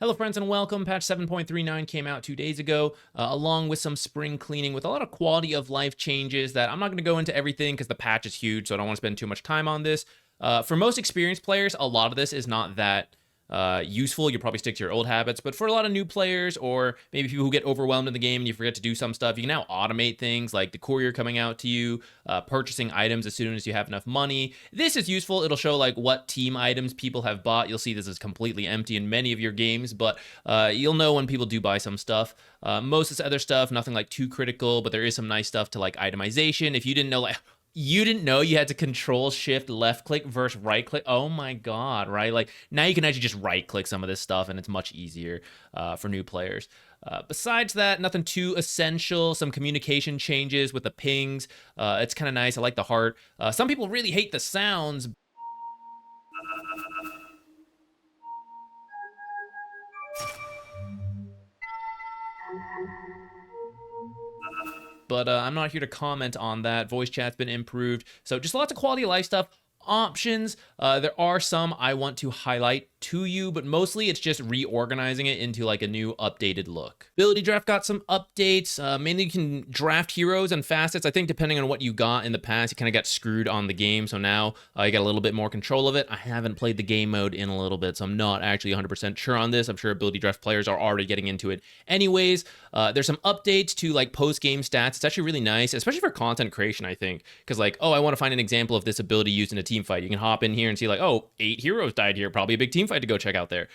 Hello friends and welcome. Patch 7.39 came out 2 days ago, along with some spring cleaning with a lot of quality of life changes that I'm not going to go into everything because the patch is huge, so I don't want to spend too much time on this. For most experienced players, a lot of this is not that useful. You'll probably stick to your old habits, but for a lot of new players or maybe people who get overwhelmed in the game and you forget to do some stuff, you can now automate things like the courier coming out to you, purchasing items as soon as you have enough money. This is useful. It'll show like what team items people have bought. You'll see this is completely empty in many of your games, but you'll know when people do buy some stuff. Most of this other stuff, nothing like too critical, but there is some nice stuff to like itemization. If you didn't know, like, you didn't know you had to control shift left click versus right click. Oh my god, right? Like now you can actually just right click some of this stuff and it's much easier for new players. Besides that, nothing too essential. Some communication changes with the pings. It's kind of nice. I like the heart. Some people really hate the sounds. But I'm not here to comment on that. Voice chat's been improved. So just lots of quality of life stuff. Options. There are some I want to highlight to you, but mostly it's just reorganizing it into like a new updated look. Ability draft got some updates. Mainly you can draft heroes and facets. I think depending on what you got in the past, you kind of got screwed on the game. So now you got a little bit more control of it. I haven't played the game mode in a little bit, so I'm not actually 100% sure on this. I'm sure ability draft players are already getting into it anyways. There's some updates to like post-game stats. It's actually really nice, especially for content creation, I think. Because like, oh, I want to find an example of this ability used in a team fight. You can hop in here and see like, oh, 8 heroes died here. Probably a big team fight to go check out there.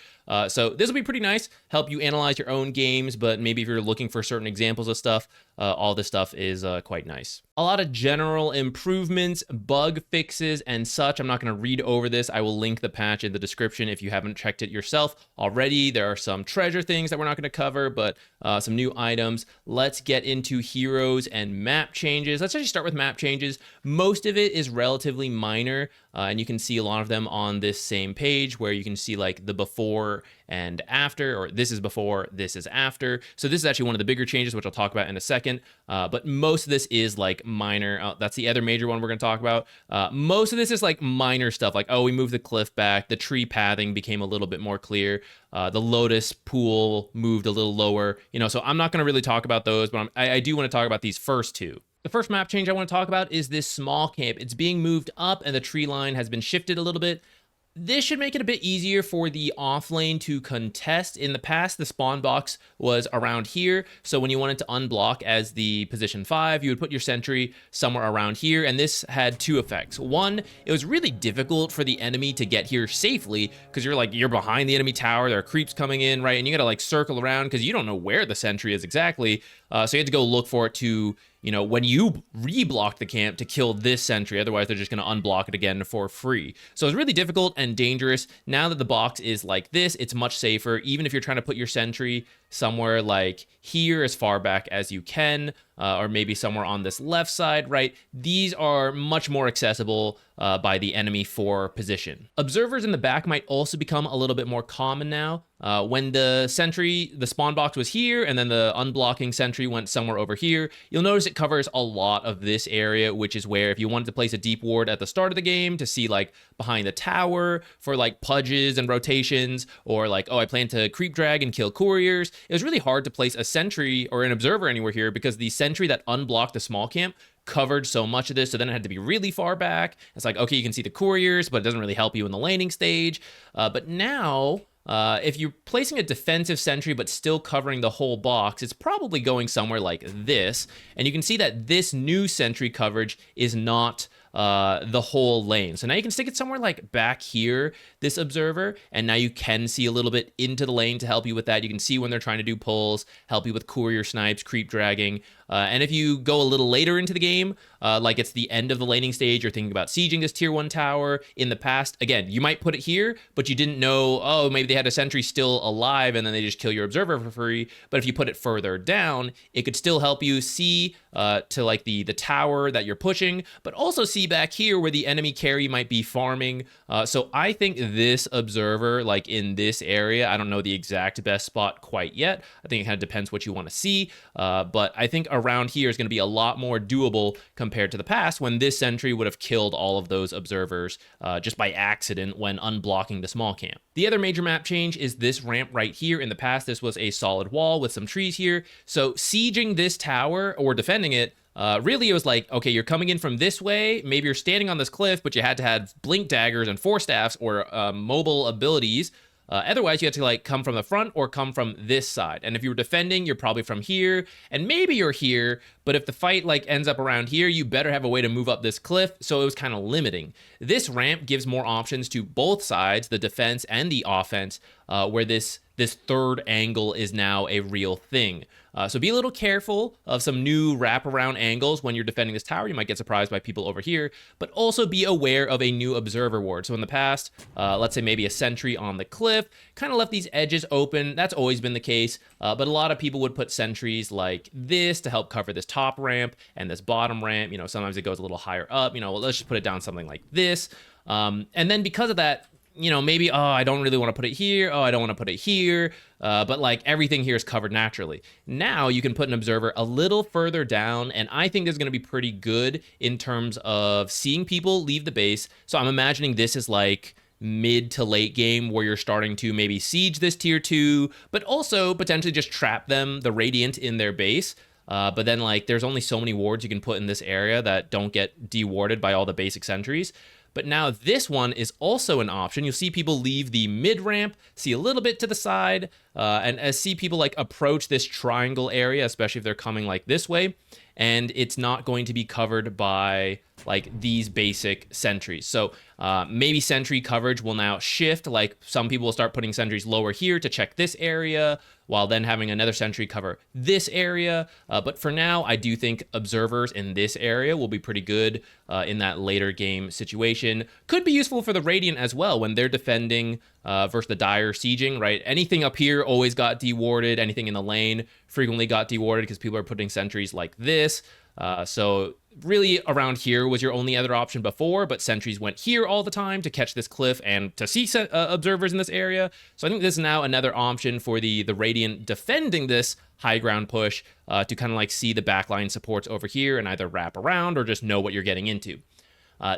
So this will be pretty nice. Help you analyze your own games, but maybe if you're looking for certain examples of stuff, all this stuff is quite nice. A lot of general improvements, bug fixes, and such. I'm not going to read over this. I will link the patch in the description if you haven't checked it yourself already. There are some treasure things that we're not going to cover, but some new items. Let's get into heroes and map changes. Let's actually start with map changes. Most of it is relatively minor, and you can see a lot of them on this same page where you can see like the before and after, or this is before, this is after. So this is actually one of the bigger changes, which I'll talk about in a second. But most of this is like minor. That's the other major one we're going to talk about. Most of this is like minor stuff, like, oh, we moved the cliff back. The tree pathing became a little bit more clear. The lotus pool moved a little lower. So I'm not going to really talk about those, but I do want to talk about these first two. The first map change I want to talk about is this small camp. It's being moved up and the tree line has been shifted a little bit. This should make it a bit easier for the off lane to contest. In the past, the spawn box was around here. So when you wanted to unblock as the position 5, you would put your sentry somewhere around here. And this had two effects. One, it was really difficult for the enemy to get here safely because you're behind the enemy tower. There are creeps coming in, right? And you got to like circle around because you don't know where the sentry is exactly. So you had to go look for it to, when you reblock the camp to kill this sentry. Otherwise, they're just going to unblock it again for free. So it's really difficult and dangerous. Now that the box is like this, it's much safer. Even if you're trying to put your sentry somewhere like here as far back as you can, or maybe somewhere on this left side, right? These are much more accessible by the enemy for position. Observers in the back might also become a little bit more common now. When the sentry, the spawn box was here, and then the unblocking sentry went somewhere over here, you'll notice it covers a lot of this area, which is where if you wanted to place a deep ward at the start of the game to see like behind the tower for like pudges and rotations, or like, oh, I plan to creep drag and kill couriers, it was really hard to place a sentry or an observer anywhere here because the sentry that unblocked the small camp covered so much of this, so then it had to be really far back. It's like, okay, you can see the couriers, but it doesn't really help you in the laning stage. But now, if you're placing a defensive sentry but still covering the whole box, it's probably going somewhere like this. And you can see that this new sentry coverage is not the whole lane. So now you can stick it somewhere like back here, this observer, and now you can see a little bit into the lane to help you with that. You can see when they're trying to do pulls, help you with courier snipes, creep dragging. And if you go a little later into the game, like it's the end of the laning stage, you're thinking about sieging this tier 1 tower. In the past, again, you might put it here, but you didn't know, oh, maybe they had a sentry still alive and then they just kill your observer for free. But if you put it further down, it could still help you see to like the tower that you're pushing, but also see back here where the enemy carry might be farming. So I think this observer, like in this area, I don't know the exact best spot quite yet. I think it kind of depends what you want to see. But I think around here is going to be a lot more doable compared to the past when this sentry would have killed all of those observers just by accident when unblocking the small camp. The other major map change is this ramp right here. In the past, this was a solid wall with some trees here. So sieging this tower or defending it, really, it was like, okay, you're coming in from this way. Maybe you're standing on this cliff, but you had to have blink daggers and force staffs or mobile abilities. Otherwise, you had to like come from the front or come from this side. And if you were defending, you're probably from here, and maybe you're here. But if the fight like ends up around here, you better have a way to move up this cliff. So it was kind of limiting. This ramp gives more options to both sides, the defense and the offense, where this third angle is now a real thing. So be a little careful of some new wraparound angles when you're defending this tower. You might get surprised by people over here, but also be aware of a new observer ward. So in the past, let's say maybe a sentry on the cliff, kind of left these edges open. That's always been the case, but a lot of people would put sentries like this to help cover this top ramp and this bottom ramp. You know, sometimes it goes a little higher up. You know, let's just put it down something like this. And then because of that, you know, maybe, oh, I don't really want to put it here. Oh, I don't want to put it here. But like everything here is covered naturally. Now you can put an observer a little further down, and I think this is going to be pretty good in terms of seeing people leave the base. So I'm imagining this is like mid to late game where you're starting to maybe siege this tier 2, but also potentially just trap them, the Radiant, in their base. But then like there's only so many wards you can put in this area that don't get dewarded by all the basic sentries. But now this one is also an option. You'll see people leave the mid ramp, see a little bit to the side, and see people like approach this triangle area, especially if they're coming like this way. And it's not going to be covered by like these basic sentries. So maybe sentry coverage will now shift. Like some people will start putting sentries lower here to check this area, while then having another sentry cover this area. But for now, I do think observers in this area will be pretty good in that later game situation. Could be useful for the Radiant as well when they're defending versus the Dire sieging, right? Anything up here always got dewarded. Anything in the lane frequently got dewarded because people are putting sentries like this. So really around here was your only other option before, but sentries went here all the time to catch this cliff and to see observers in this area. So I think this is now another option for the Radiant defending this high ground push to kind of like see the backline supports over here and either wrap around or just know what you're getting into.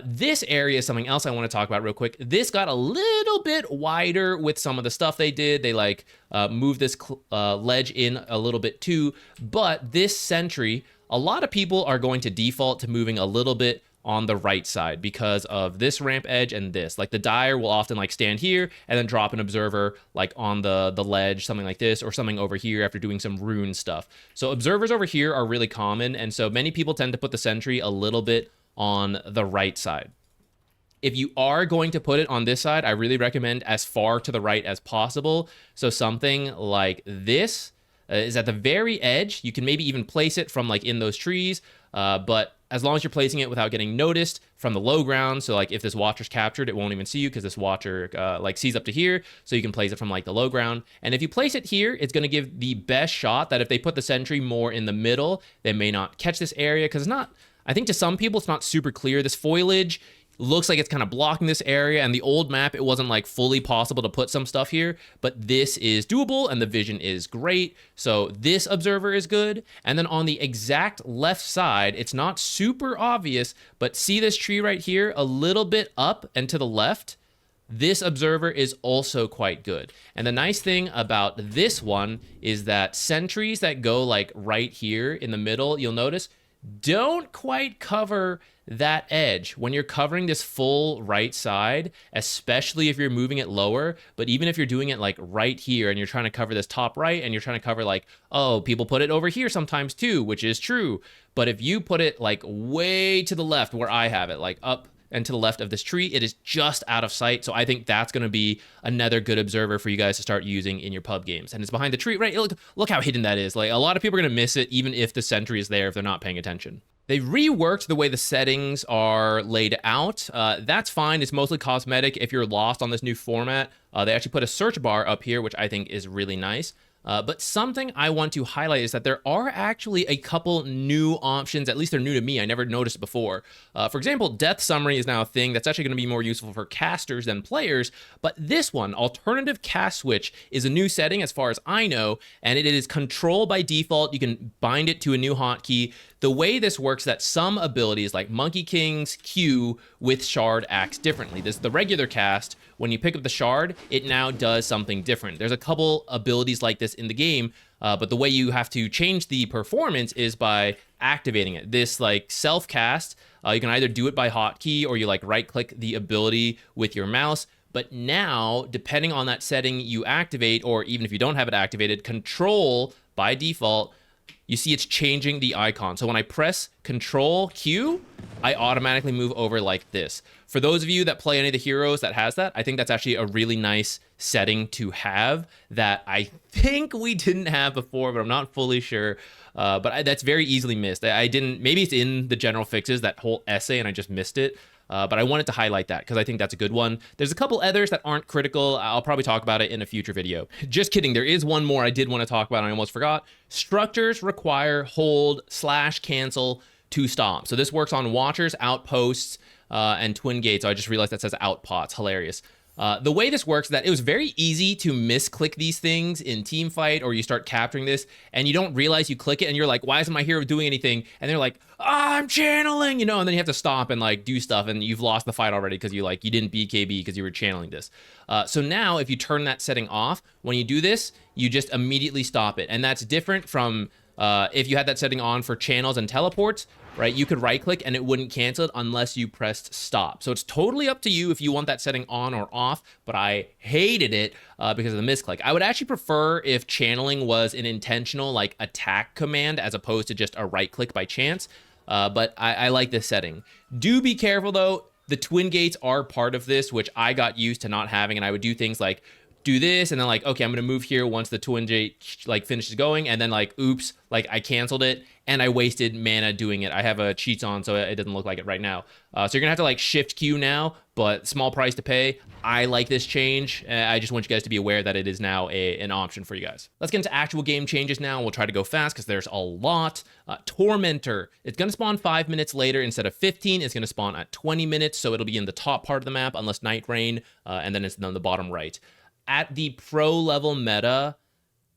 This area is something else I want to talk about real quick. This got a little bit wider with some of the stuff they did. They like moved this ledge in a little bit too, but this sentry, a lot of people are going to default to moving a little bit on the right side because of this ramp edge and this. Like the Dire will often like stand here and then drop an observer like on the ledge, something like this, or something over here after doing some rune stuff. So observers over here are really common, and so many people tend to put the sentry a little bit on the right side. If you are going to put it on this side, I really recommend as far to the right as possible. So something like this is at the very edge. You can maybe even place it from like in those trees, but as long as you're placing it without getting noticed from the low ground. So like if this watcher's captured, it won't even see you because this watcher like sees up to here. So you can place it from like the low ground. And if you place it here, it's going to give the best shot that if they put the sentry more in the middle, they may not catch this area because it's not, I think to some people, it's not super clear. This foliage looks like it's kind of blocking this area, and the old map, it wasn't like fully possible to put some stuff here, but this is doable and the vision is great. So this observer is good. And then on the exact left side, it's not super obvious, but see this tree right here, a little bit up and to the left, this observer is also quite good. And the nice thing about this one is that sentries that go like right here in the middle, you'll notice, don't quite cover that edge when you're covering this full right side, especially if you're moving it lower. But even if you're doing it like right here and you're trying to cover this top right and you're trying to cover like, oh, people put it over here sometimes too, which is true. But if you put it like way to the left where I have it, like up and to the left of this tree, it is just out of sight. So I think that's going to be another good observer for you guys to start using in your pub games. And it's behind the tree, right? Look how hidden that is. Like a lot of people are going to miss it, even if the sentry is there, if they're not paying attention. They reworked the way the settings are laid out. That's fine. It's mostly cosmetic if you're lost on this new format. They actually put a search bar up here, which I think is really nice. But something I want to highlight is that there are actually a couple new options, at least they're new to me, I never noticed before. For example, Death Summary is now a thing that's actually going to be more useful for casters than players, but this one, Alternative Cast Switch, is a new setting as far as I know, and it is control by default. You can bind it to a new hotkey. The way this works is that some abilities like Monkey King's Q with Shard acts differently. This is the regular cast. When you pick up the Shard, it now does something different. There's a couple abilities like this in the game, but the way you have to change the performance is by activating it. This like self-cast, you can either do it by hotkey or you like right-click the ability with your mouse. But now, depending on that setting you activate, or even if you don't have it activated, control by default, you see it's changing the icon. So when I press Control Q, I automatically move over like this. For those of you that play any of the heroes that has that, I think that's actually a really nice setting to have that I think we didn't have before, but I'm not fully sure. That's very easily missed. I didn't, maybe it's in the general fixes, that whole essay, and I just missed it. But I wanted to highlight that because I think that's a good one. There's a couple others that aren't critical. I'll probably talk about it in a future video. Just kidding. There is one more I did want to talk about and I almost forgot. Structures require hold/cancel to stop. So this works on Watchers, Outposts, and Twin Gates. So I just realized that says Outpots. Hilarious. The way this works is that it was very easy to misclick these things in Teamfight, or you start capturing this and you don't realize you click it and you're like, why isn't my hero doing anything? And they're like, I'm channeling, you know, and then you have to stop and like do stuff and you've lost the fight already because you didn't BKB because you were channeling this. So now if you turn that setting off, when you do this, you just immediately stop it. And that's different from if you had that setting on for channels and teleports, right? You could right click and it wouldn't cancel it unless you pressed stop. So it's totally up to you if you want that setting on or off, but I hated it because of the misclick. I would actually prefer if channeling was an intentional like attack command as opposed to just a right click by chance. But I like this setting. Do be careful though. The Twin Gates are part of this, which I got used to not having, and I would do things like do this and then like, okay, I'm gonna move here once the Twin Gate like finishes going, and then like, oops, like I canceled it and I wasted mana doing it. I have a cheats on, so it doesn't look like it right now. So you're gonna have to like shift Q now, but small price to pay. I like this change. I just want you guys to be aware that it is now an option for you guys. Let's get into actual game changes now. We'll try to go fast because there's a lot. Tormentor, it's gonna spawn 5 minutes later instead of 15. It's gonna spawn at 20 minutes, so it'll be in the top part of the map unless Night Rain, and then it's on the bottom right. At the pro level meta,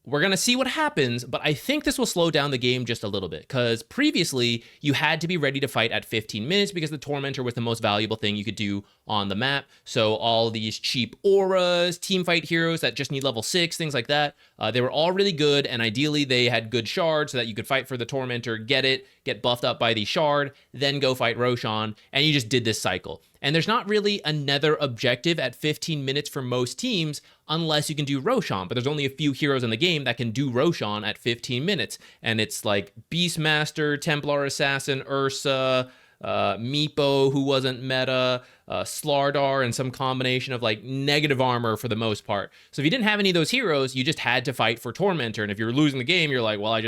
we're going to see what happens, but I think this will slow down the game just a little bit, because previously you had to be ready to fight at 15 minutes because the Tormentor was the most valuable thing you could do on the map. So all these cheap auras, teamfight heroes that just need level 6, things like that, they were all really good, and ideally they had good shards so that you could fight for the Tormentor, get buffed up by the shard, then go fight Roshan, and you just did this cycle. And there's not really another objective at 15 minutes for most teams unless you can do Roshan, but there's only a few heroes in the game that can do Roshan at 15 minutes. And it's like Beastmaster, Templar Assassin, Ursa, Meepo, who wasn't meta, Slardar, and some combination of like negative armor for the most part. So if you didn't have any of those heroes, you just had to fight for Tormentor. And if you were losing the game, you're like, well,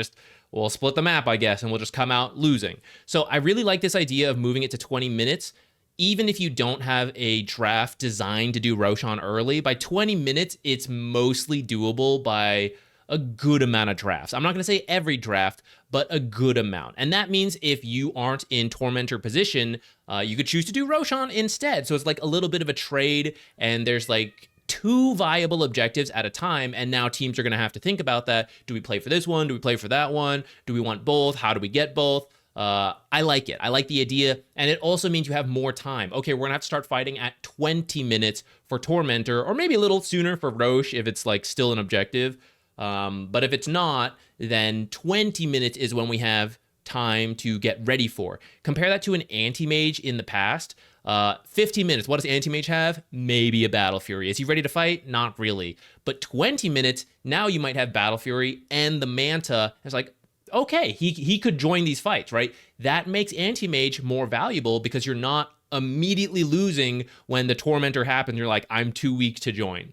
we'll split the map, I guess, and we'll just come out losing. So I really like this idea of moving it to 20 minutes. Even if you don't have a draft designed to do Roshan early, by 20 minutes, it's mostly doable by a good amount of drafts. I'm not going to say every draft, but a good amount. And that means if you aren't in Tormentor position, you could choose to do Roshan instead. So it's like a little bit of a trade, and there's like 2 viable objectives at a time, and now teams are going to have to think about that. Do we play for this one? Do we play for that one? Do we want both? How do we get both? I like it. I like the idea, and it also means you have more time. Okay, we're gonna have to start fighting at 20 minutes for Tormentor, or maybe a little sooner for Roche if it's like still an objective. But if it's not, then 20 minutes is when we have time to get ready for. Compare that to an anti-mage in the past. 15 minutes, what does anti-mage have? Maybe a Battle Fury. Is he ready to fight? Not really. But 20 minutes, now you might have Battle Fury and the Manta. It's like, okay, he could join these fights, right? That makes anti-mage more valuable because you're not immediately losing when the Tormentor happens. You're like, I'm too weak to join.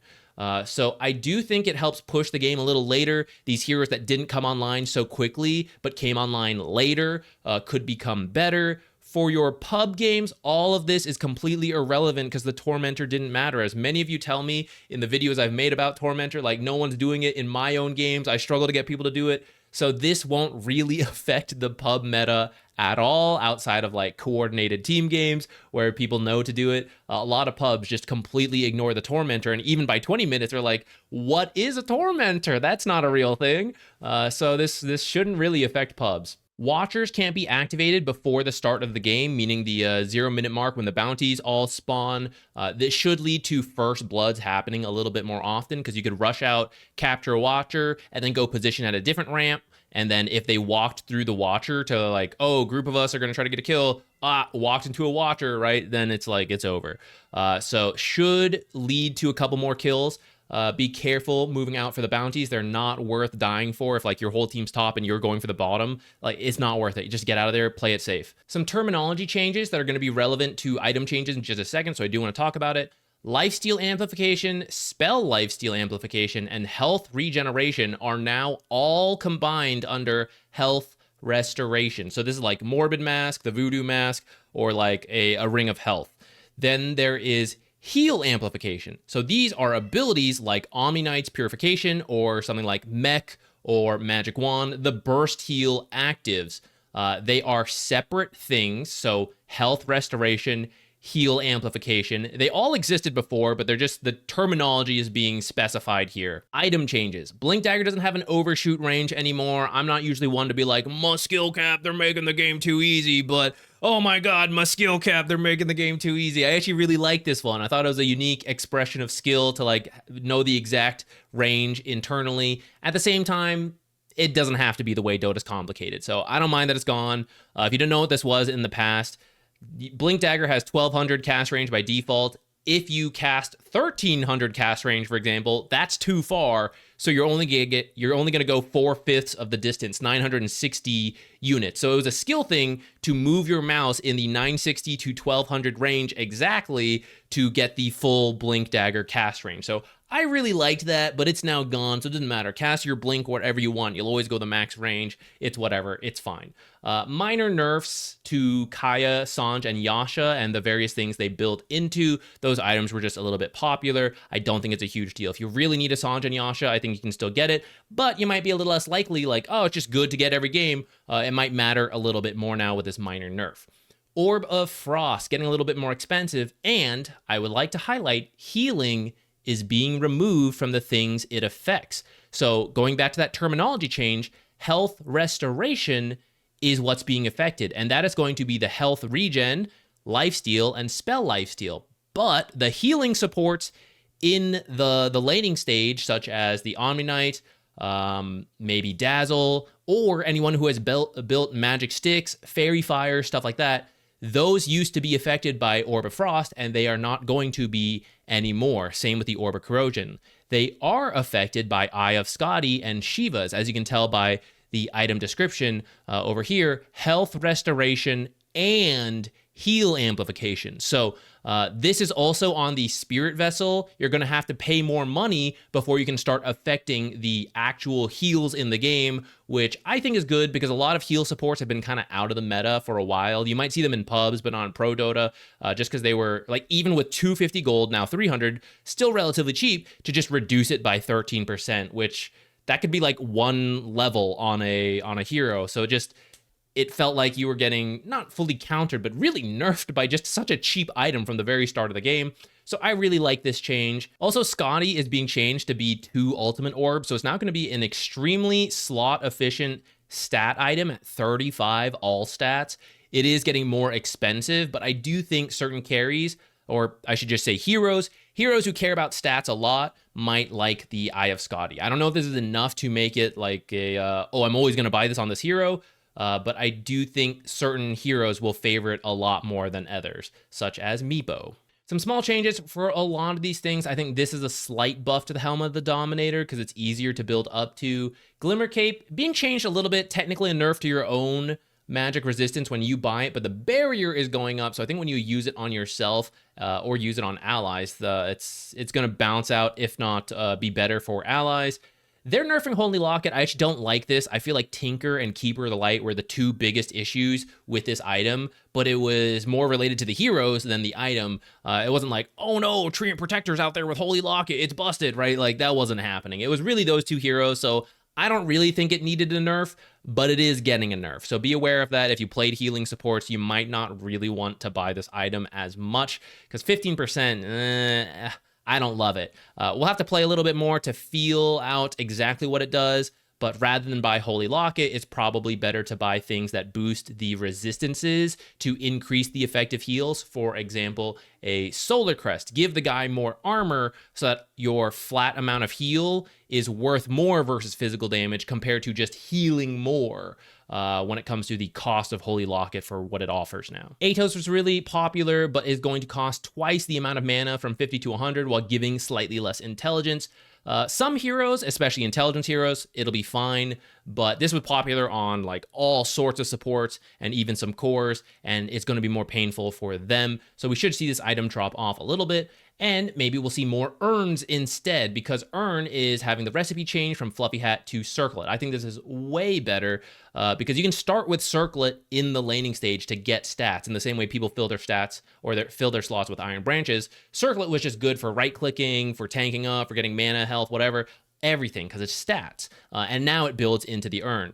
So I do think it helps push the game a little later. These heroes that didn't come online so quickly but came online later could become better. For your pub games, all of this is completely irrelevant because the Tormentor didn't matter. As many of you tell me in the videos I've made about Tormentor, like no one's doing it in my own games. I struggle to get people to do it. So this won't really affect the pub meta at all outside of like coordinated team games where people know to do it. A lot of pubs just completely ignore the Tormentor. And even by 20 minutes, they're like, what is a Tormentor? That's not a real thing. So this shouldn't really affect pubs. Watchers can't be activated before the start of the game, meaning the 0 minute mark when the bounties all spawn. This should lead to first bloods happening a little bit more often because you could rush out, capture a watcher, and then go position at a different ramp. And then if they walked through the watcher to like, oh, group of us are going to try to get a kill, walked into a watcher, right? Then it's like, it's over. So should lead to a couple more kills. Be careful moving out for the bounties. They're not worth dying for. If like your whole team's top and you're going for the bottom, like it's not worth it. Just get out of there, play it safe. Some terminology changes that are going to be relevant to item changes in just a second, so I do want to talk about it. Lifesteal amplification, spell lifesteal amplification, and health regeneration are now all combined under health restoration. So this is like Morbid Mask, the Voodoo Mask, or like a Ring of Health. Then there is heal amplification. So these are abilities like Omni-Knight's Purification or something like Mech or Magic Wand, the burst heal actives. They are separate things. So health restoration, heal amplification. They all existed before, but they're just, the terminology is being specified here. Item changes. Blink Dagger doesn't have an overshoot range anymore. I'm not usually one to be like, my skill cap, they're making the game too easy, but oh my god, my skill cap, they're making the game too easy. I actually really like this one. I thought it was a unique expression of skill to like know the exact range internally. At the same time, it doesn't have to be the way Dota's complicated. So I don't mind that it's gone. If you didn't know what this was in the past, Blink Dagger has 1200 cast range by default. If you cast 1300 cast range, for example, that's too far. So you're only going to go 4/5 of the distance, 960 units. So it was a skill thing to move your mouse in the 960 to 1200 range exactly to get the full Blink Dagger cast range. So I really liked that, but it's now gone, so it doesn't matter. Cast your Blink whatever you want. You'll always go the max range. It's whatever. It's fine. Minor nerfs to Kaya, Sanj, and Yasha, and the various things they built into those items were just a little bit popular. I don't think it's a huge deal. If you really need a Sanj and Yasha, I think you can still get it, but you might be a little less likely, like, oh, it's just good to get every game. It might matter a little bit more now with this minor nerf. Orb of Frost getting a little bit more expensive, and I would like to highlight healing is being removed from the things it affects. So going back to that terminology change, health restoration is what's being affected, and that is going to be the health regen, lifesteal, and spell lifesteal. But the healing supports in the laning stage, such as the Omni-Knight, maybe Dazzle, or anyone who has built magic sticks, fairy fire, stuff like that, those used to be affected by Orb of Frost, and they are not going to be anymore. Same with the Orb of Corrosion. They are affected by Eye of Skadi and Shiva's, as you can tell by the item description over here, health restoration and heal amplification. So this is also on the Spirit Vessel. You're going to have to pay more money before you can start affecting the actual heals in the game, which I think is good because a lot of heal supports have been kind of out of the meta for a while. You might see them in pubs, but not in Pro Dota, just because they were, like, even with 250 gold, now 300, still relatively cheap, to just reduce it by 13%, which that could be like one level on a hero. So it felt like you were getting not fully countered, but really nerfed by just such a cheap item from the very start of the game. So I really like this change. Also, Scotty is being changed to be 2 ultimate orbs. So it's now going to be an extremely slot efficient stat item at 35 all stats. It is getting more expensive, but I do think certain carries, or I should just say heroes who care about stats a lot might like the Eye of Scotty. I don't know if this is enough to make it like a, oh, I'm always going to buy this on this hero. But I do think certain heroes will favor it a lot more than others, such as Meepo. Some small changes for a lot of these things. I think this is a slight buff to the Helm of the Dominator because it's easier to build up to. Glimmer Cape being changed a little bit, technically a nerf to your own magic resistance when you buy it, but the barrier is going up. So I think when you use it on yourself or use it on allies, it's going to bounce out, if not be better for allies. They're nerfing Holy Locket. I actually don't like this. I feel like Tinker and Keeper of the Light were the two biggest issues with this item, but it was more related to the heroes than the item. It wasn't like, oh no, Treant Protector's out there with Holy Locket, it's busted, right? Like, that wasn't happening. It was really those two heroes, so I don't really think it needed a nerf, but it is getting a nerf. So be aware of that. If you played healing supports, you might not really want to buy this item as much, because 15%, I don't love it. We'll have to play a little bit more to feel out exactly what it does, but rather than buy Holy Locket, it's probably better to buy things that boost the resistances to increase the effective heals. For example, a Solar Crest. Give the guy more armor so that your flat amount of heal is worth more versus physical damage compared to just healing more. When it comes to the cost of Holy Locket for what it offers now. Atos was really popular, but is going to cost twice the amount of mana from 50 to 100 while giving slightly less intelligence. Some heroes, especially intelligence heroes, it'll be fine, but this was popular on like all sorts of supports and even some cores, and it's going to be more painful for them. So we should see this item drop off a little bit, and maybe we'll see more urns instead, because urn is having the recipe change from Fluffy Hat to Circlet. I think this is way better because you can start with Circlet in the laning stage to get stats in the same way people fill their stats or fill their slots with Iron Branches. Circlet was just good for right-clicking, for tanking up, for getting mana, health, whatever, everything, because it's stats. And now it builds into the urn.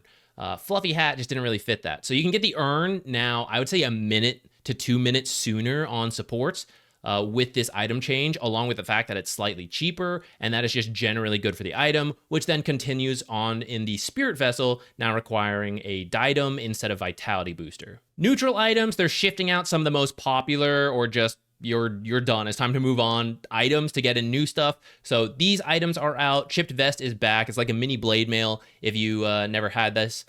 Fluffy Hat just didn't really fit that. So you can get the urn now, I would say a minute to 2 minutes sooner on supports. With this item change, along with the fact that it's slightly cheaper, and that is just generally good for the item, which then continues on in the Spirit Vessel, now requiring a Diadem instead of Vitality Booster. Neutral items, they're shifting out some of the most popular or just you're done. It's time to move on items to get in new stuff. So these items are out. Chipped Vest is back. It's like a mini blade mail if you never had this.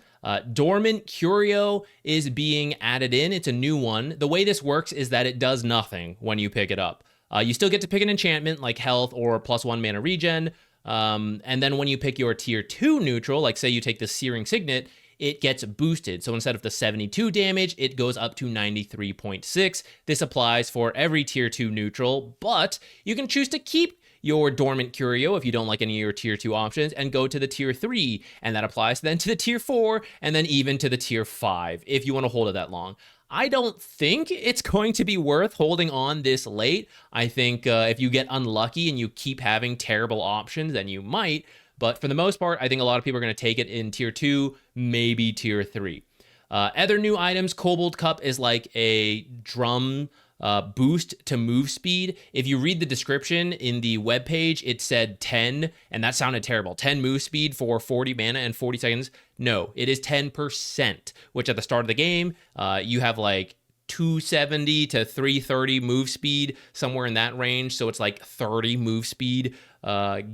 Dormant Curio is being added in. It's a new one. The way this works is that it does nothing when you pick it up. You still get to pick an enchantment like health or +1 mana regen. And then when you pick your tier 2 neutral, like say you take the Searing Signet, it gets boosted. So instead of the 72 damage, it goes up to 93.6. This applies for every tier 2 neutral, but you can choose to keep your Dormant Curio if you don't like any of your tier 2 options and go to the tier 3, and that applies then to the tier 4 and then even to the tier 5 if you want to hold it that long. I don't think it's going to be worth holding on this late. I think if you get unlucky and you keep having terrible options, then you might, but for the most part, I think a lot of people are going to take it in tier 2, maybe tier 3. Other new items, Kobold Cup is like a drum boost to move speed. If you read the description in the webpage, it said 10, and that sounded terrible. 10 move speed for 40 mana and 40 seconds. No, it is 10%, which at the start of the game, you have like 270 to 330 move speed, somewhere in that range. So it's like 30 move speed,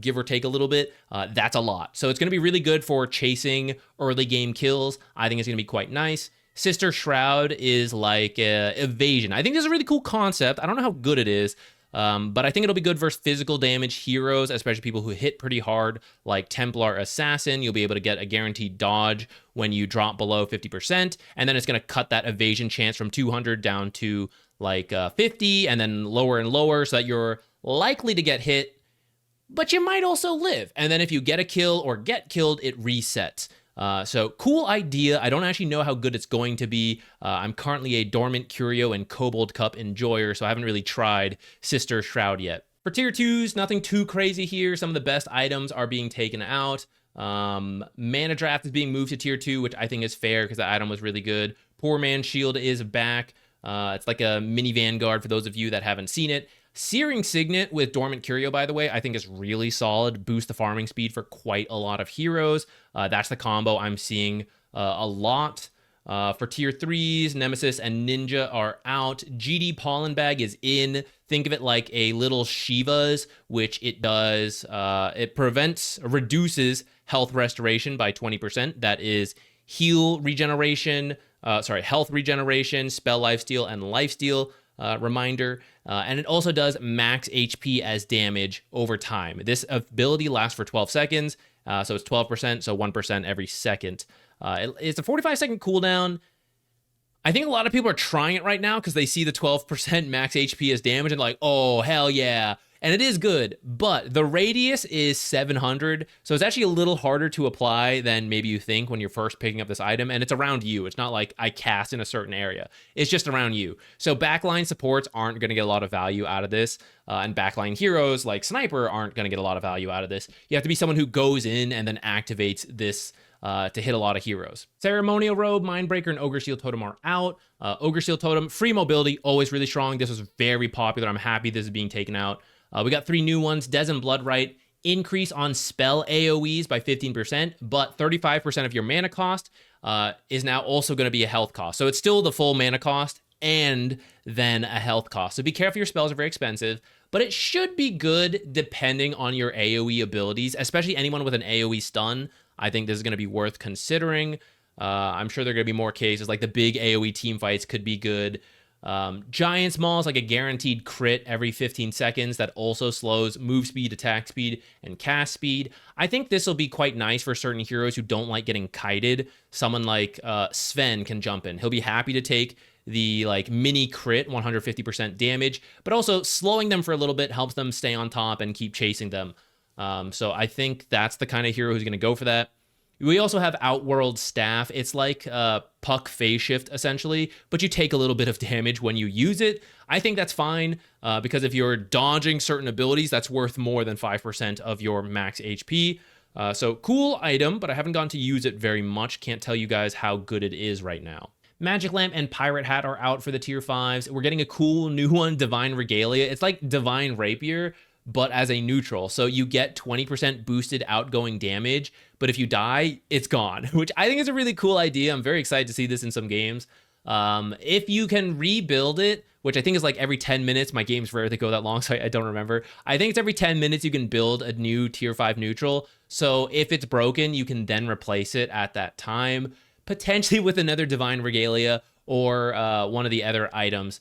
give or take a little bit. That's a lot. So it's going to be really good for chasing early game kills. I think it's going to be quite nice. Sister Shroud is like evasion. I think this is a really cool concept. I don't know how good it is, but I think it'll be good versus physical damage heroes, especially people who hit pretty hard, like Templar Assassin. You'll be able to get a guaranteed dodge when you drop below 50%, and then it's going to cut that evasion chance from 200 down to like 50, and then lower and lower, so that you're likely to get hit, but you might also live. And then if you get a kill or get killed, it resets. So cool idea. I don't actually know how good it's going to be. I'm currently a Dormant Curio and Kobold Cup enjoyer, so I haven't really tried Sister Shroud yet. For tier 2s, nothing too crazy here. Some of the best items are being taken out. Mana Draft is being moved to tier 2, which I think is fair because the item was really good. Poor Man's Shield is back. It's like a mini Vanguard for those of you that haven't seen it. Searing Signet with Dormant Curio, by the way, I think is really solid. Boost the farming speed for quite a lot of heroes. That's the combo I'm seeing a lot. For tier 3s, Nemesis and Ninja are out. GD Pollen Bag is in. Think of it like a little Shiva's, which it does. It reduces health restoration by 20%. That is heal regeneration, health regeneration, spell lifesteal, and lifesteal. Reminder, and it also does max HP as damage over time. This ability lasts for 12 seconds, so it's 12%, so 1% every second. It's a 45-second cooldown. I think a lot of people are trying it right now because they see the 12% max HP as damage and like, oh, hell yeah. and it is good, but the radius is 700, so it's actually a little harder to apply than maybe you think when you're first picking up this item, and it's around you. It's not like I cast in a certain area. It's just around you. So backline supports aren't going to get a lot of value out of this, and backline heroes like Sniper aren't going to get a lot of value out of this. You have to be someone who goes in and then activates this to hit a lot of heroes. Ceremonial Robe, Mindbreaker, and Ogre Shield Totem are out. Ogre Shield Totem, free mobility, always really strong. This was very popular. I'm happy this is being taken out. We got 3 new ones. Des and Bloodright, increase on spell AoEs by 15%, but 35% of your mana cost is now also going to be a health cost. So it's still the full mana cost and then a health cost. So be careful, your spells are very expensive, but it should be good depending on your AoE abilities, especially anyone with an AoE stun. I think this is going to be worth considering. I'm sure there are going to be more cases, like the big AoE team fights could be good. Giant Small is like a guaranteed crit every 15 seconds that also slows move speed, attack speed, and cast speed. I think this will be quite nice for certain heroes who don't like getting kited. Someone like Sven can jump in. He'll be happy to take the like mini crit 150% damage, but also slowing them for a little bit helps them stay on top and keep chasing them. So I think that's the kind of hero who's going to go for that. We also have Outworld Staff. It's like Puck Phase Shift, essentially, but you take a little bit of damage when you use it. I think that's fine, because if you're dodging certain abilities, that's worth more than 5% of your max HP. So cool item, but I haven't gotten to use it very much. Can't tell you guys how good it is right now. Magic Lamp and Pirate Hat are out for the tier 5s. We're getting a cool new one, Divine Regalia. It's like Divine Rapier, but as a neutral. So you get 20% boosted outgoing damage, but if you die, it's gone, which I think is a really cool idea. I'm very excited to see this in some games. If you can rebuild it, which I think is like every 10 minutes, my games rarely go that long, so I don't remember. I think it's every 10 minutes you can build a new tier 5 neutral. So if it's broken, you can then replace it at that time, potentially with another Divine Regalia or one of the other items.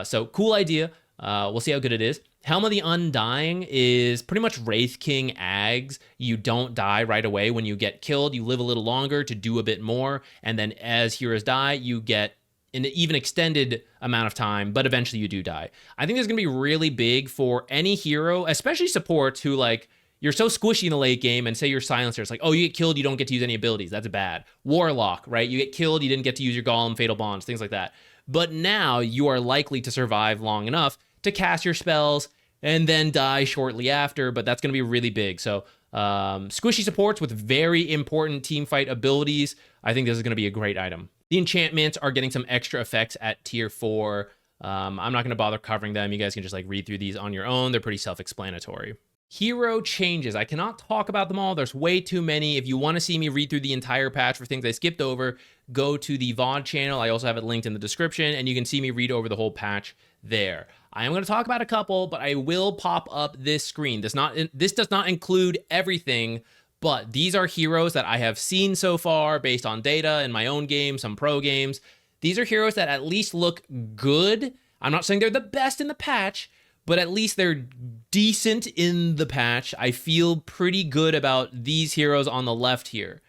So cool idea. We'll see how good it is. Helm of the Undying is pretty much Wraith King Ags. You don't die right away when you get killed. You live a little longer to do a bit more. And then as heroes die, you get an even extended amount of time, but eventually you do die. I think this is going to be really big for any hero, especially supports who like, you're so squishy in the late game, and say you're Silencer. It's like, oh, you get killed, you don't get to use any abilities. That's bad. Warlock, right? You get killed, you didn't get to use your Golem, Fatal Bonds, things like that. But now you are likely to survive long enough to cast your spells and then die shortly after, but that's going to be really big. So squishy supports with very important team fight abilities, I think this is going to be a great item. The enchantments are getting some extra effects at tier 4. I'm not going to bother covering them. You guys can just like read through these on your own. They're pretty self-explanatory. Hero changes. I cannot talk about them all. There's way too many. If you want to see me read through the entire patch for things I skipped over, go to the VOD channel. I also have it linked in the description, and you can see me read over the whole patch there. I am going to talk about a couple, but I will pop up this screen. This does not include everything, but these are heroes that I have seen so far based on data in my own game, some pro games. These are heroes that at least look good. I'm not saying they're the best in the patch, but at least they're decent in the patch. I feel pretty good about these heroes on the left here.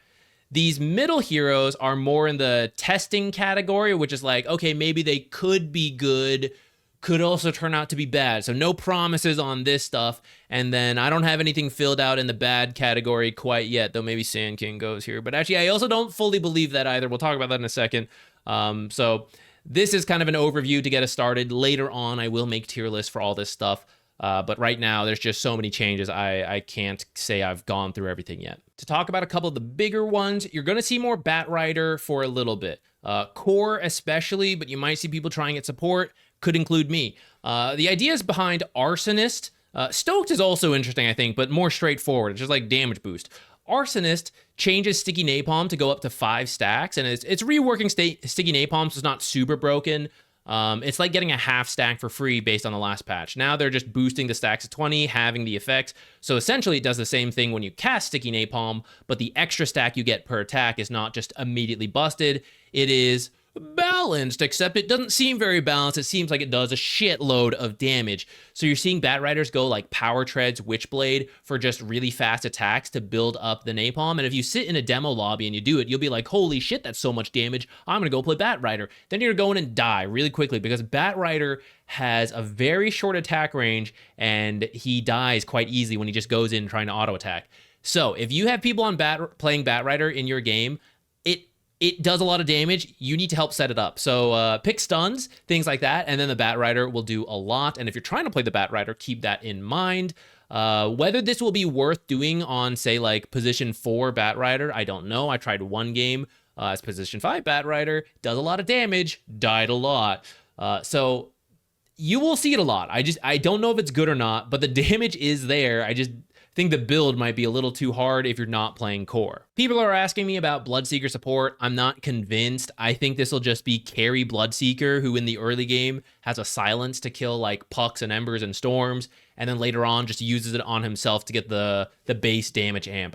These middle heroes are more in the testing category, which is like, okay, maybe they could be good, could also turn out to be bad. So no promises on this stuff. And then I don't have anything filled out in the bad category quite yet, though maybe Sand King goes here. But actually, I also don't fully believe that either. We'll talk about that in a second. So this is kind of an overview to get us started. Later on, I will make tier lists for all this stuff. But right now, there's just so many changes, I can't say I've gone through everything yet. To talk about a couple of the bigger ones, you're going to see more Batrider for a little bit. Core especially, but you might see people trying it support. Could include me. The ideas behind Arsonist. Stoked is also interesting, I think, but more straightforward. It's just like damage boost. Arsonist changes Sticky Napalm to go up to 5 stacks, and it's reworking Sticky Napalm, so it's not super broken. It's like getting a half stack for free based on the last patch. Now they're just boosting the stacks to 20, having the effects. So essentially it does the same thing when you cast Sticky Napalm, but the extra stack you get per attack is not just immediately busted. It is balanced, except it doesn't seem very balanced. It seems like it does a shitload of damage. So you're seeing Bat Riders go like Power Treads, Witchblade for just really fast attacks to build up the napalm. And if you sit in a demo lobby and you do it, you'll be like, holy shit, that's so much damage. I'm gonna go play Bat Rider. Then you're going and die really quickly because Bat Rider has a very short attack range and he dies quite easily when he just goes in trying to auto attack. So if you have people on playing Bat Rider in your game, it does a lot of damage. You need to help set it up. So pick stuns, things like that, and then the Bat Rider will do a lot. And if you're trying to play the Bat Rider, keep that in mind. Whether this will be worth doing on, say, like position 4 Bat Rider, I don't know. I tried one game as position 5 Bat Rider, does a lot of damage, died a lot. So you will see it a lot. I don't know if it's good or not, but the damage is there. I just think the build might be a little too hard if you're not playing core. People are asking me about Bloodseeker support. I'm not convinced. I think this will just be carry Bloodseeker, who in the early game has a silence to kill like Pucks and Embers and Storms, and then later on just uses it on himself to get the base damage amp.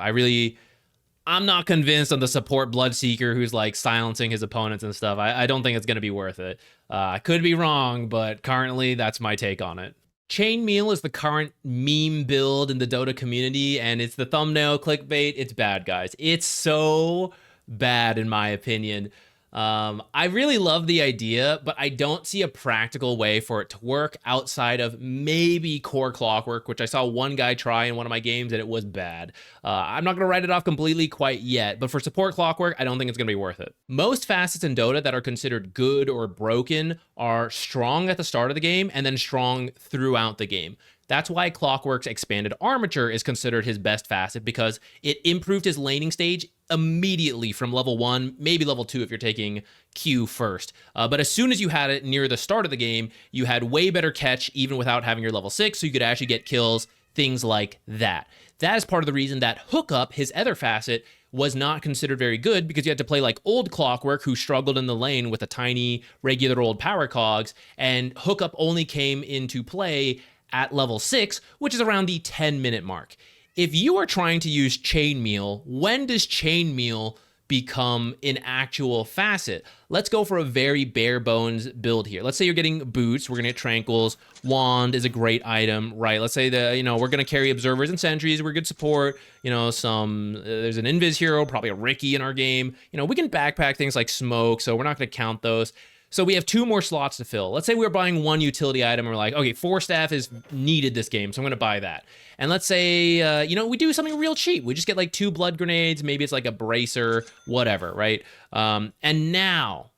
I'm not convinced on the support Bloodseeker who's like silencing his opponents and stuff. I don't think it's going to be worth it. I could be wrong, but currently that's my take on it. Chainmail is the current meme build in the Dota community, and it's the thumbnail clickbait. It's bad, guys. It's so bad, in my opinion. I really love the idea, but I don't see a practical way for it to work outside of maybe core clockwork, which I saw one guy try in one of my games and it was bad. I'm not going to write it off completely quite yet, but for support clockwork, I don't think it's going to be worth it. Most facets in Dota that are considered good or broken are strong at the start of the game and then strong throughout the game. That's why Clockwork's expanded armature is considered his best facet, because it improved his laning stage immediately from level 1, maybe level 2 if you're taking Q first. But as soon as you had it near the start of the game, you had way better catch even without having your level 6, so you could actually get kills, things like that. That is part of the reason that Hookup, his other facet, was not considered very good, because you had to play like old Clockwork, who struggled in the lane with a tiny regular old power cogs, and Hookup only came into play at level 6, which is around the 10-minute mark. If you are trying to use Chainmail, when does Chainmail become an actual facet? Let's go for a very bare bones build here. Let's say you're getting boots, we're gonna get tranquils, wand is a great item, right? Let's say that, we're gonna carry observers and sentries, we're good support, there's an invis hero, probably a Ricky in our game. We can backpack things like smoke, so we're not gonna count those. So we have 2 more slots to fill. Let's say we're buying 1 utility item and we're like, okay, 4 staff is needed this game, so I'm gonna buy that. And let's say, we do something real cheap. We just get like 2 blood grenades, maybe it's like a bracer, whatever, right? And now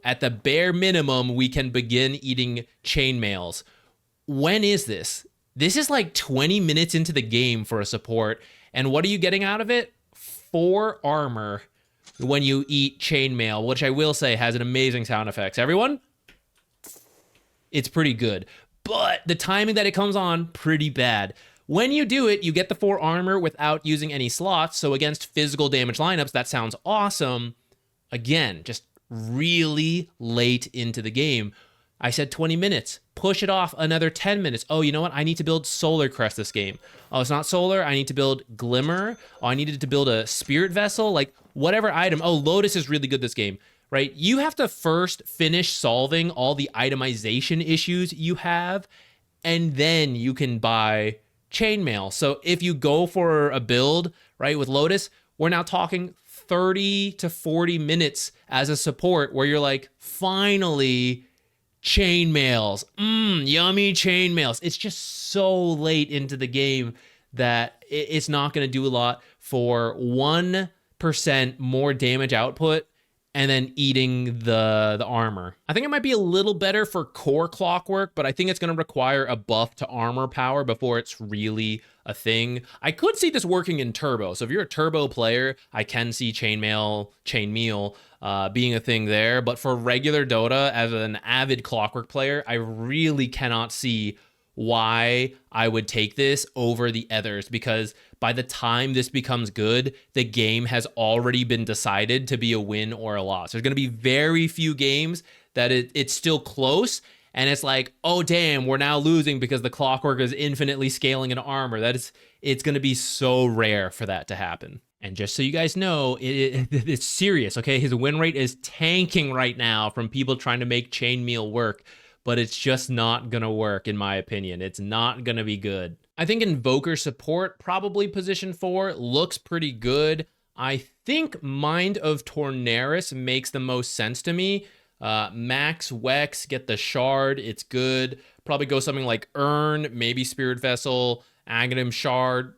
at the bare minimum, we can begin eating chainmails. When is this? This is like 20 minutes into the game for a support. And what are you getting out of it? 4 armor when you eat chainmail, which I will say has an amazing sound effects. Everyone, it's pretty good. But the timing that it comes on, pretty bad. When you do it, you get the 4 armor without using any slots. So against physical damage lineups, that sounds awesome. Again, just really late into the game. I said 20 minutes. Push it off another 10 minutes. Oh, you know what? I need to build Solar Crest this game. Oh, it's not Solar. I need to build Glimmer. Oh, I needed to build a Spirit Vessel. Like, whatever item. Oh, Lotus is really good this game, right? You have to first finish solving all the itemization issues you have, and then you can buy Chainmail. So if you go for a build, right, with Lotus, we're now talking 30 to 40 minutes as a support where you're like, finally, chainmails, yummy chainmails. It's just so late into the game that it's not going to do a lot for 1% more damage output and then eating the armor. I think it might be a little better for core Clockwork, but I think it's going to require a buff to armor power before it's really a thing. I could see this working in turbo. So if you're a turbo player, I can see chainmeal being a thing there. But for regular Dota, as an avid Clockwork player, I really cannot see why I would take this over the others, because by the time this becomes good, the game has already been decided to be a win or a loss. There's going to be very few games that it's still close, and it's like, oh damn, we're now losing because the Clockwork is infinitely scaling in armor. It's going to be so rare for that to happen. And just so you guys know, it's serious, okay? His win rate is tanking right now from people trying to make chainmail work, but it's just not gonna work, in my opinion. It's not gonna be good. I think Invoker support, probably position 4, looks pretty good. I think Mind of Tornaris makes the most sense to me. Max Wex, get the Shard, it's good. Probably go something like Urn, maybe Spirit Vessel, Aghanim Shard,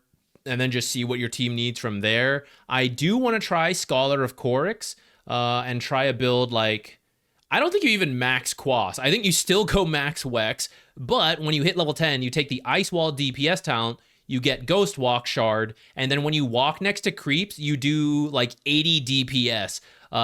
and then just see what your team needs from there. I do want to try Scholar of Korix and try a build like... I don't think you even max Quas. I think you still go max Wex, but when you hit level 10, you take the Ice Wall DPS talent, you get Ghost Walk Shard, and then when you walk next to creeps, you do like 80 DPS.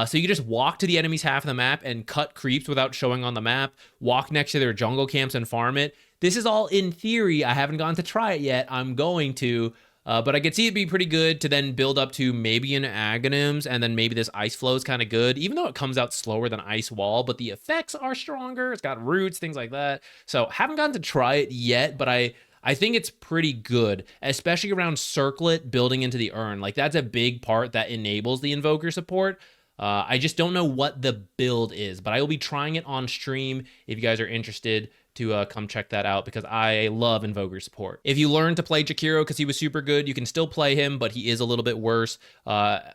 So you just walk to the enemy's half of the map and cut creeps without showing on the map, walk next to their jungle camps and farm it. This is all in theory. I haven't gone to try it yet. I'm going to. But I could see it be pretty good to then build up to maybe an Aghanims, and then maybe this Ice Flow is kind of good, even though it comes out slower than Ice Wall, but the effects are stronger. It's got roots, things like that. So haven't gotten to try it yet, but I think it's pretty good, especially around Circlet building into the Urn. Like, that's a big part that enables the Invoker support. I just don't know what the build is, but I will be trying it on stream if you guys are interested to come check that out, because I love Invoker support. If you learn to play Jakiro because he was super good, you can still play him, but he is a little bit worse.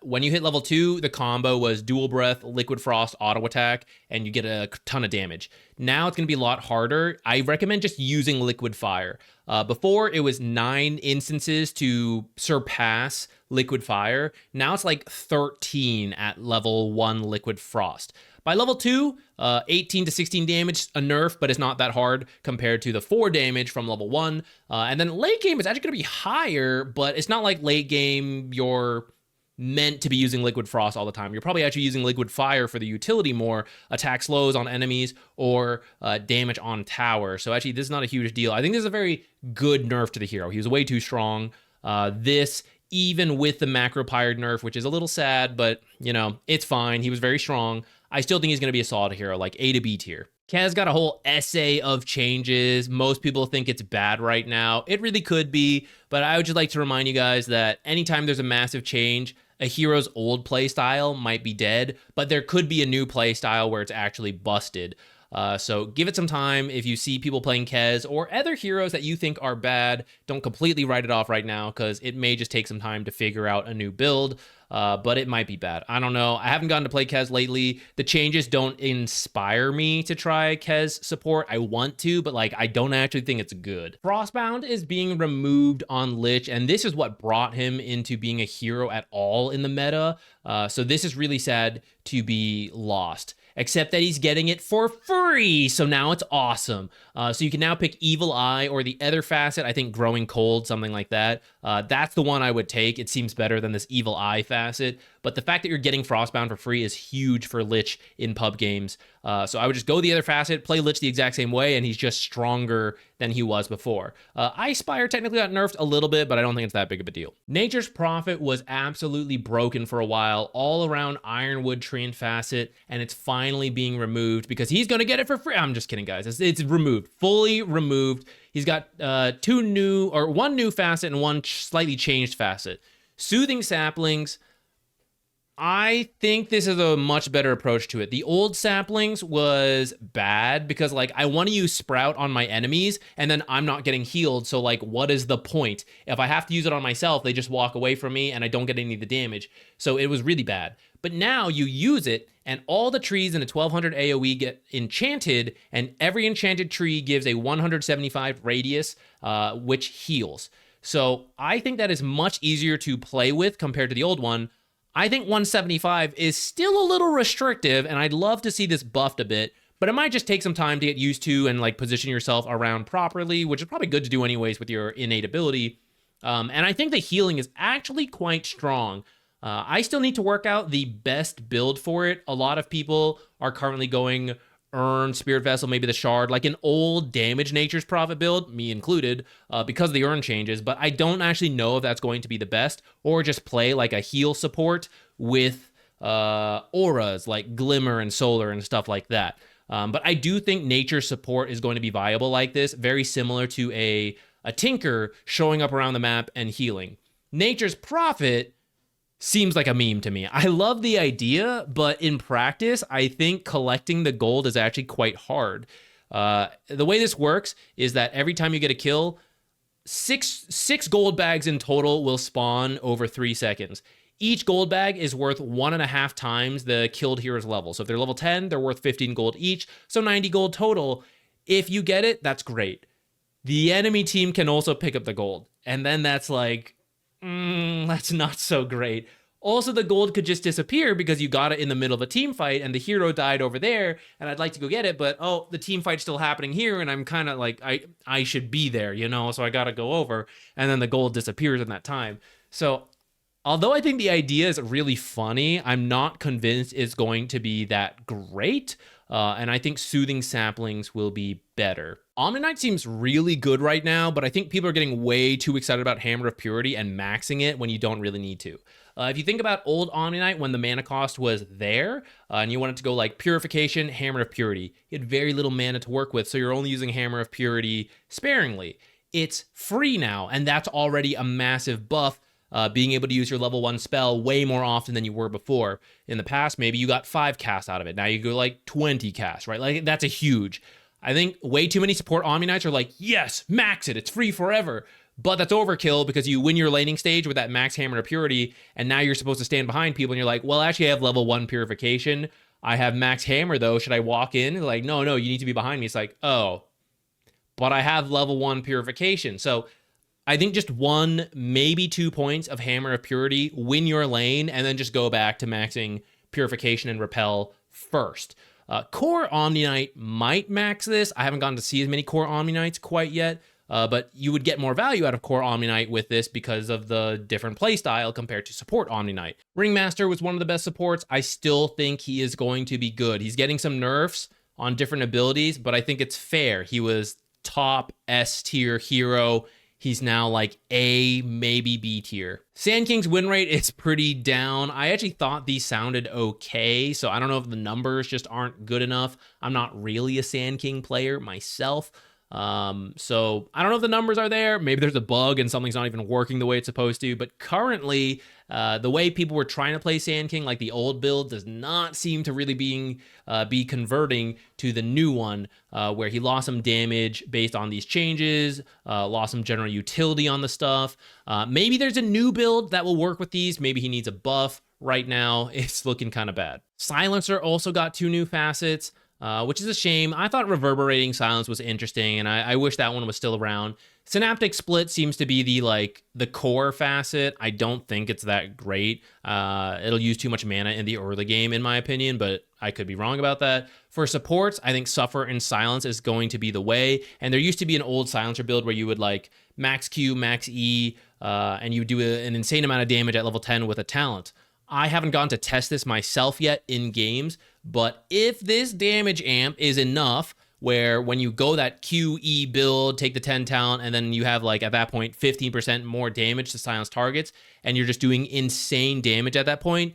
When you hit level 2, the combo was Dual Breath, Liquid Frost, Auto Attack, and you get a ton of damage. Now it's going to be a lot harder. I recommend just using Liquid Fire. Before, it was 9 instances to surpass Liquid Fire. Now it's like 13 at level 1 Liquid Frost. By level 2, 18 to 16 damage, a nerf, but it's not that hard compared to the 4 damage from level 1. And then late game is actually going to be higher, but it's not like late game you're meant to be using Liquid Frost all the time. You're probably actually using Liquid Fire for the utility more, attack slows on enemies, or damage on tower. So actually, this is not a huge deal. I think this is a very good nerf to the hero. He was way too strong. This, even with the Macro Pirate nerf, which is a little sad, but, you know, it's fine. He was very strong. I still think he's going to be a solid hero, like A to B tier. Kaz got a whole essay of changes. Most people think it's bad right now. It really could be, but I would just like to remind you guys that anytime there's a massive change, a hero's old playstyle might be dead, but there could be a new playstyle where it's actually busted. So give it some time. If you see people playing Kez or other heroes that you think are bad, don't completely write it off right now, because it may just take some time to figure out a new build. But it might be bad. I don't know. I haven't gotten to play Kez lately. The changes don't inspire me to try Kez support. I want to, but like, I don't actually think it's good. Frostbound is being removed on Lich, and this is what brought him into being a hero at all in the meta. So this is really sad to be lost. Except that he's getting it for free, so now it's awesome. So you can now pick Evil Eye or the other facet, I think Growing Cold, something like that. That's the one I would take. It seems better than this Evil Eye facet, but the fact that you're getting Frostbound for free is huge for Lich in pub games. So I would just go the other facet, play Lich the exact same way, and he's just stronger than he was before. Ice Spire technically got nerfed a little bit, but I don't think it's that big of a deal. Nature's Prophet was absolutely broken for a while, all around Ironwood Tree and Facet, and it's finally being removed because he's gonna get it for free. I'm just kidding, guys. It's removed, fully removed. He's got one new facet and one slightly changed facet. Soothing Saplings, I think this is a much better approach to it. The old Saplings was bad because, like, I want to use Sprout on my enemies and then I'm not getting healed. So, like, what is the point? If I have to use it on myself, they just walk away from me and I don't get any of the damage. So it was really bad. But now you use it and all the trees in the 1200 AoE get enchanted, and every enchanted tree gives a 175 radius, which heals. So I think that is much easier to play with compared to the old one. I think 175 is still a little restrictive, and I'd love to see this buffed a bit, but it might just take some time to get used to and like position yourself around properly, which is probably good to do anyways with your innate ability. And I think the healing is actually quite strong. I still need to work out the best build for it. A lot of people are currently going Urn, Spirit Vessel, maybe the Shard, like an old Damage Nature's Prophet build, me included, because of the Urn changes, but I don't actually know if that's going to be the best, or just play like a heal support with auras like Glimmer and Solar and stuff like that. But I do think Nature support is going to be viable like this, very similar to a Tinker showing up around the map and healing. Nature's Prophet seems like a meme to me. I love the idea, but in practice, I think collecting the gold is actually quite hard. The way this works is that every time you get a kill, six gold bags in total will spawn over 3 seconds. Each gold bag is worth 1.5 times the killed hero's level. So if they're level 10, they're worth 15 gold each, so 90 gold total. If you get it, that's great. The enemy team can also pick up the gold, and then that's like, that's not so great. Also, the gold could just disappear because you got it in the middle of a team fight and the hero died over there, and I'd like to go get it, but oh, the team fight's still happening here, and I'm kind of like, I should be there, you know, so I gotta go over, and then the gold disappears in that time. So although I think the idea is really funny, I'm not convinced it's going to be that great, and I think Soothing Saplings will be better. Omni-Knight seems really good right now, but I think people are getting way too excited about Hammer of Purity and maxing it when you don't really need to. If you think about old Omni-Knight when the mana cost was there, and you wanted to go like Purification, Hammer of Purity, you had very little mana to work with, so you're only using Hammer of Purity sparingly. It's free now, and that's already a massive buff, being able to use your level 1 spell way more often than you were before. In the past, maybe you got 5 casts out of it. Now you go like 20 casts, right? Like, that's a huge. I think way too many support Omni-Knights are like, yes, max it, it's free forever. But that's overkill because you win your laning stage with that max Hammer of Purity, and now you're supposed to stand behind people, and you're like, well, actually, I have level 1 Purification. I have max Hammer, though. Should I walk in? They're like, no, you need to be behind me. It's like, oh, but I have level 1 Purification. So I think just 1, maybe 2 points of Hammer of Purity, win your lane, and then just go back to maxing Purification and Repel first. Core Omni-Knight might max this. I haven't gotten to see as many Core Omni-Knights quite yet, but you would get more value out of Core Omni-Knight with this because of the different playstyle compared to support Omni-Knight. Ringmaster was one of the best supports. I still think he is going to be good. He's getting some nerfs on different abilities, but I think it's fair. He was top S tier hero. He's now like A, maybe B tier. Sand King's win rate is pretty down. I actually thought these sounded okay, so I don't know if the numbers just aren't good enough. I'm not really a Sand King player myself, so I don't know if the numbers are there. Maybe there's a bug and something's not even working the way it's supposed to, but currently, the way people were trying to play Sand King, like the old build, does not seem to really be converting to the new one, where he lost some damage based on these changes, lost some general utility on the stuff. Maybe there's a new build that will work with these. Maybe he needs a buff. Right now, it's looking kind of bad. Silencer also got 2 new facets, which is a shame. I thought Reverberating Silence was interesting, and I wish that one was still around. Synaptic Split seems to be the core facet. I don't think it's that great. It'll use too much mana in the early game, in my opinion, but I could be wrong about that. For supports, I think Suffer and Silence is going to be the way, and there used to be an old Silencer build where you would like max Q, max E, and you would do an insane amount of damage at level 10 with a talent. I haven't gone to test this myself yet in games, but if this damage amp is enough where when you go that QE build, take the 10 talent, and then you have like at that point 15% more damage to silence targets, and you're just doing insane damage at that point,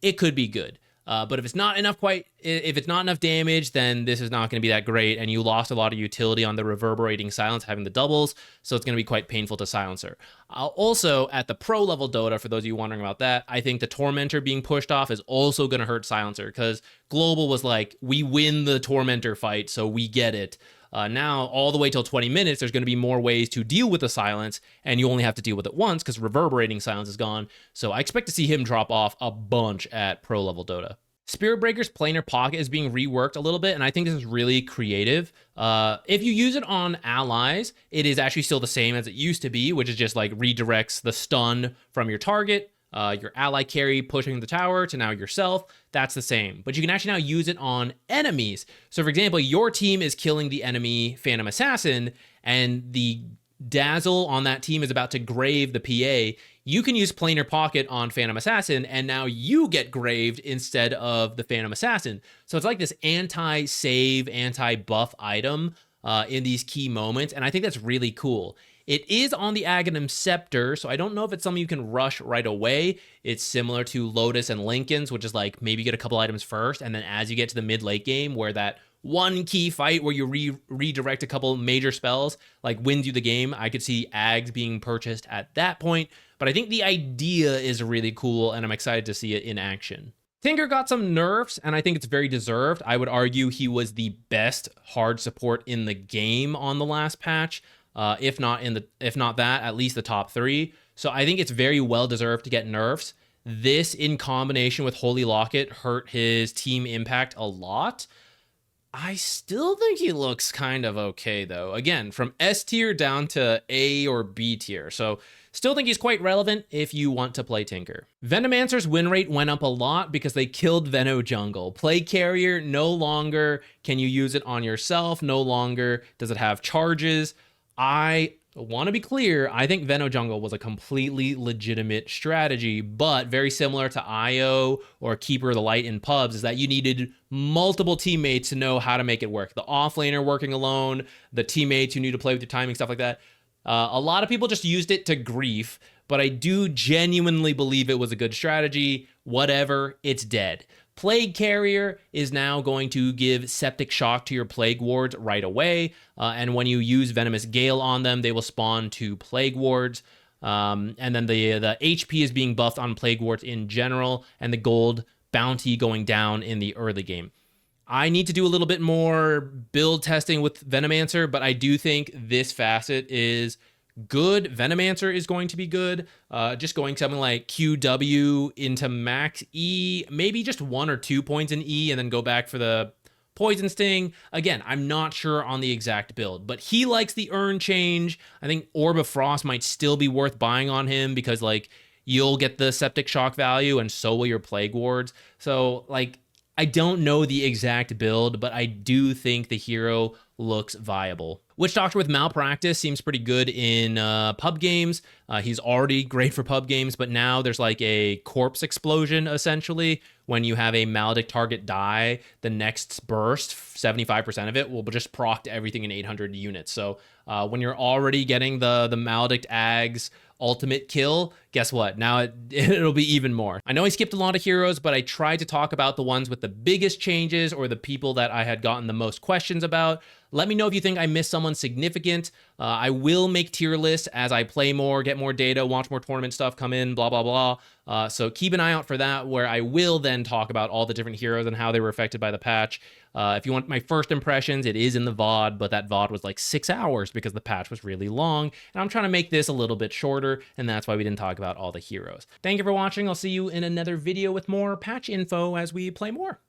it could be good. But if it's not enough damage, then this is not going to be that great, and you lost a lot of utility on the Reverberating Silence having the doubles, so it's going to be quite painful to Silencer. Also, at the pro level Dota, for those of you wondering about that, I think the Tormentor being pushed off is also going to hurt Silencer, because Global was like, we win the Tormentor fight, so we get it. Now, all the way till 20 minutes, there's going to be more ways to deal with the silence, and you only have to deal with it once because Reverberating Silence is gone. So I expect to see him drop off a bunch at pro level Dota. Spirit Breaker's Planar Pocket is being reworked a little bit, and I think this is really creative. If you use it on allies, it is actually still the same as it used to be, which is just like redirects the stun from your target, your ally carry pushing the tower to now yourself. That's the same, but you can actually now use it on enemies. So for example, your team is killing the enemy Phantom Assassin, and the Dazzle on that team is about to grave the PA. You can use Planar Pocket on Phantom Assassin, and now you get graved instead of the Phantom Assassin. So it's like this anti-save, anti-buff item in these key moments, and I think that's really cool. It is on the Aghanim Scepter, so I don't know if it's something you can rush right away. It's similar to Lotus and Lincoln's, which is like maybe get a couple items first, and then as you get to the mid-late game where that one key fight where you redirect a couple major spells, like wins you the game, I could see Ags being purchased at that point. but I think the idea is really cool, and I'm excited to see it in action. Tinker got some nerfs, and I think it's very deserved. I would argue he was the best hard support in the game on the last patch, if not that, at least the top 3. So I think it's very well deserved to get nerfs. This, in combination with Holy Locket, hurt his team impact a lot. I still think he looks kind of okay, though. Again, from S tier down to A or B tier. So still think he's quite relevant if you want to play Tinker. Venomancer's win rate went up a lot because they killed Veno Jungle. Plague Carrier, no longer can you use it on yourself. No longer does it have charges. I want to be clear, I think Veno Jungle was a completely legitimate strategy, but very similar to IO or Keeper of the Light in pubs is that you needed multiple teammates to know how to make it work. The offlaner working alone, the teammates who need to play with your timing, stuff like that. A lot of people just used it to grief, but I do genuinely believe it was a good strategy. Whatever, it's dead. Plague Carrier is now going to give Septic Shock to your Plague Wards right away, and when you use Venomous Gale on them, they will spawn 2 Plague Wards, and then the HP is being buffed on Plague Wards in general, and the gold bounty going down in the early game. I need to do a little bit more build testing with Venomancer, but I do think this facet is good. Venomancer is going to be good. Just going something like QW into max E, maybe just 1 or 2 points in E, and then go back for the Poison Sting. Again, I'm not sure on the exact build, but he likes the urn change. I think Orb of Frost might still be worth buying on him because, like, you'll get the Septic Shock value, and so will your Plague Wards. So, like, I don't know the exact build, but I do think the hero looks viable. Witch Doctor with Malpractice seems pretty good in pub games. He's already great for pub games, but now there's like a corpse explosion, essentially. When you have a Maledict target die, the next burst, 75% of it, will just proc to everything in 800 units. So when you're already getting the Maledict Ags ultimate kill, guess what? Now it'll be even more. I know I skipped a lot of heroes, but I tried to talk about the ones with the biggest changes or the people that I had gotten the most questions about. Let me know if you think I missed someone significant. I will make tier lists as I play more, get more data, watch more tournament stuff come in, blah, blah, blah. So keep an eye out for that, where I will then talk about all the different heroes and how they were affected by the patch. If you want my first impressions, it is in the VOD, but that VOD was like 6 hours because the patch was really long, and I'm trying to make this a little bit shorter, and that's why we didn't talk about all the heroes. Thank you for watching. I'll see you in another video with more patch info as we play more.